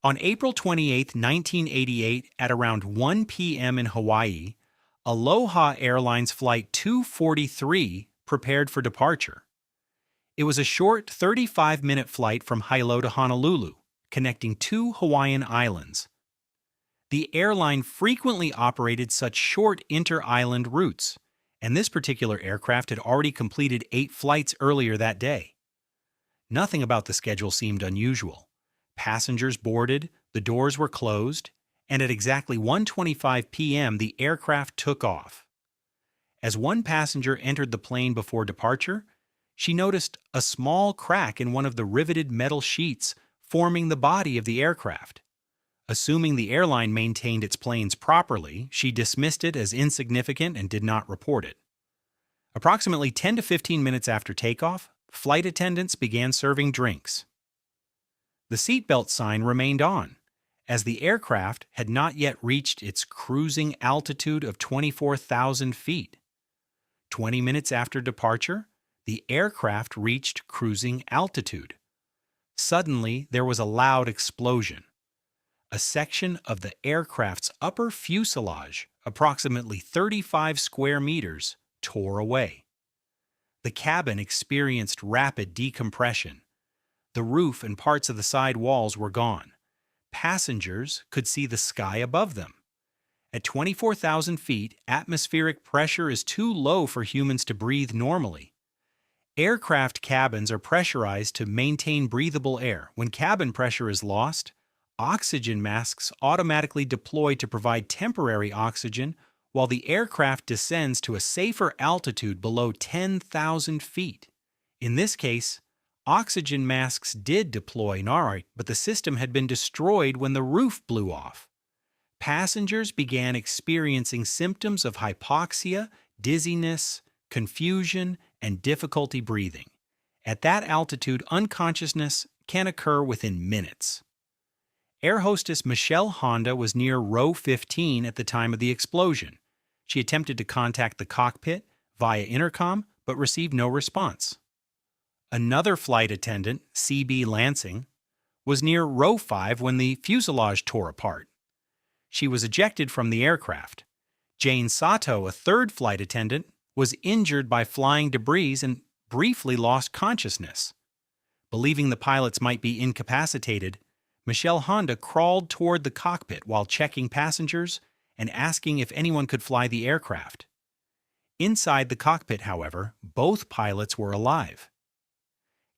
On April 28, 1988, at around 1 p.m. in Hawaii, Aloha Airlines Flight 243 prepared for departure. It was a short 35-minute flight from Hilo to Honolulu, connecting two Hawaiian islands. The airline frequently operated such short inter-island routes, and this particular aircraft had already completed 8 flights earlier that day. Nothing about the schedule seemed unusual. Passengers boarded, the doors were closed, and at exactly 1:25 p.m. the aircraft took off. As one passenger entered the plane before departure, she noticed a small crack in one of the riveted metal sheets forming the body of the aircraft. Assuming the airline maintained its planes properly, she dismissed it as insignificant and did not report it. Approximately 10 to 15 minutes after takeoff, flight attendants began serving drinks. The seatbelt sign remained on, as the aircraft had not yet reached its cruising altitude of 24,000 feet. 20 minutes after departure, the aircraft reached cruising altitude. Suddenly, there was a loud explosion. A section of the aircraft's upper fuselage, approximately 35 square meters, tore away. The cabin experienced rapid decompression. The roof and parts of the side walls were gone. Passengers could see the sky above them. At 24,000 feet, atmospheric pressure is too low for humans to breathe normally. Aircraft cabins are pressurized to maintain breathable air. When cabin pressure is lost, oxygen masks automatically deploy to provide temporary oxygen while the aircraft descends to a safer altitude below 10,000 feet. In this case, oxygen masks did deploy, but the system had been destroyed when the roof blew off. Passengers began experiencing symptoms of hypoxia, dizziness, confusion, and difficulty breathing. At that altitude, unconsciousness can occur within minutes. Air hostess Michelle Honda was near row 15 at the time of the explosion. She attempted to contact the cockpit via intercom, but received no response. Another flight attendant, C.B. Lansing, was near row 5 when the fuselage tore apart. She was ejected from the aircraft. Jane Sato, a third flight attendant, was injured by flying debris and briefly lost consciousness. Believing the pilots might be incapacitated, Michelle Honda crawled toward the cockpit while checking passengers and asking if anyone could fly the aircraft. Inside the cockpit, however, both pilots were alive.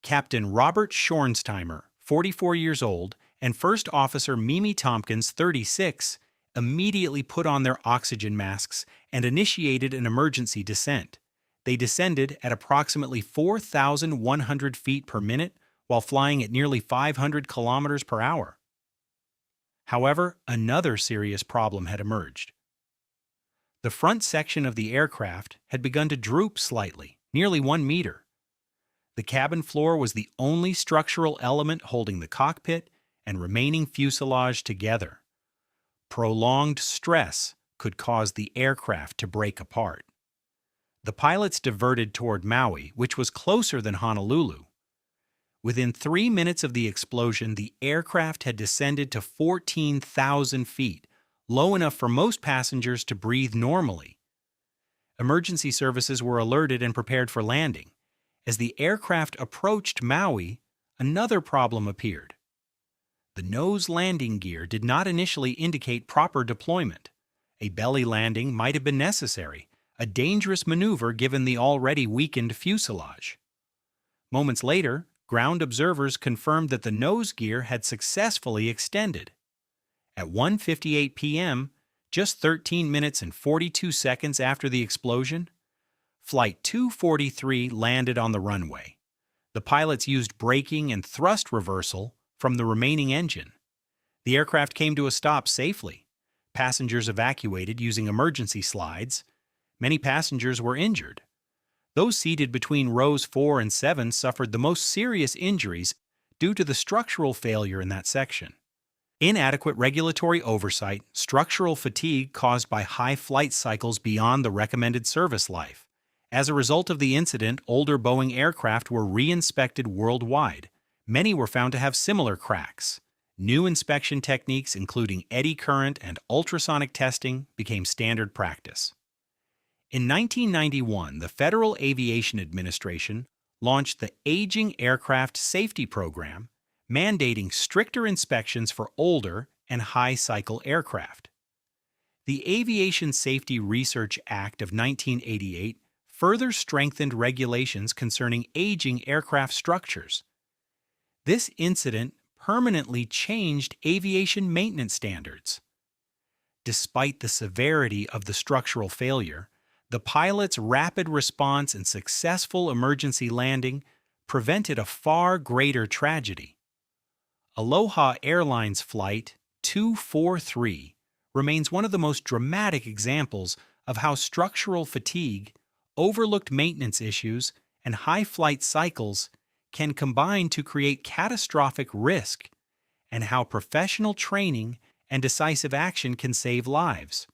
Captain Robert Schornsteimer, 44 years old, and First Officer Mimi Tompkins, 36, immediately put on their oxygen masks and initiated an emergency descent. They descended at approximately 4,100 feet per minute while flying at nearly 500 kilometers per hour. However, another serious problem had emerged. The front section of the aircraft had begun to droop slightly, nearly 1 meter. The cabin floor was the only structural element holding the cockpit and remaining fuselage together. Prolonged stress could cause the aircraft to break apart. The pilots diverted toward Maui, which was closer than Honolulu. Within 3 minutes of the explosion, the aircraft had descended to 14,000 feet, low enough for most passengers to breathe normally. Emergency services were alerted and prepared for landing. As the aircraft approached Maui, another problem appeared. The nose landing gear did not initially indicate proper deployment. A belly landing might have been necessary, a dangerous maneuver given the already weakened fuselage. Moments later, ground observers confirmed that the nose gear had successfully extended. At 1:58 p.m., just 13 minutes and 42 seconds after the explosion, Flight 243 landed on the runway. The pilots used braking and thrust reversal from the remaining engine. The aircraft came to a stop safely. Passengers evacuated using emergency slides. Many passengers were injured. Those seated between rows 4 and 7 suffered the most serious injuries due to the structural failure in that section. Inadequate regulatory oversight, structural fatigue caused by high flight cycles beyond the recommended service life. As a result of the incident, older Boeing aircraft were re-inspected worldwide. Many were found to have similar cracks. New inspection techniques, including eddy current and ultrasonic testing, became standard practice. In 1991, the Federal Aviation Administration launched the Aging Aircraft Safety Program, mandating stricter inspections for older and high-cycle aircraft. The Aviation Safety Research Act of 1988 further strengthened regulations concerning aging aircraft structures. This incident permanently changed aviation maintenance standards. Despite the severity of the structural failure, the pilot's rapid response and successful emergency landing prevented a far greater tragedy. Aloha Airlines Flight 243 remains one of the most dramatic examples of how structural fatigue, overlooked maintenance issues, and high flight cycles can combine to create catastrophic risk, and how professional training and decisive action can save lives.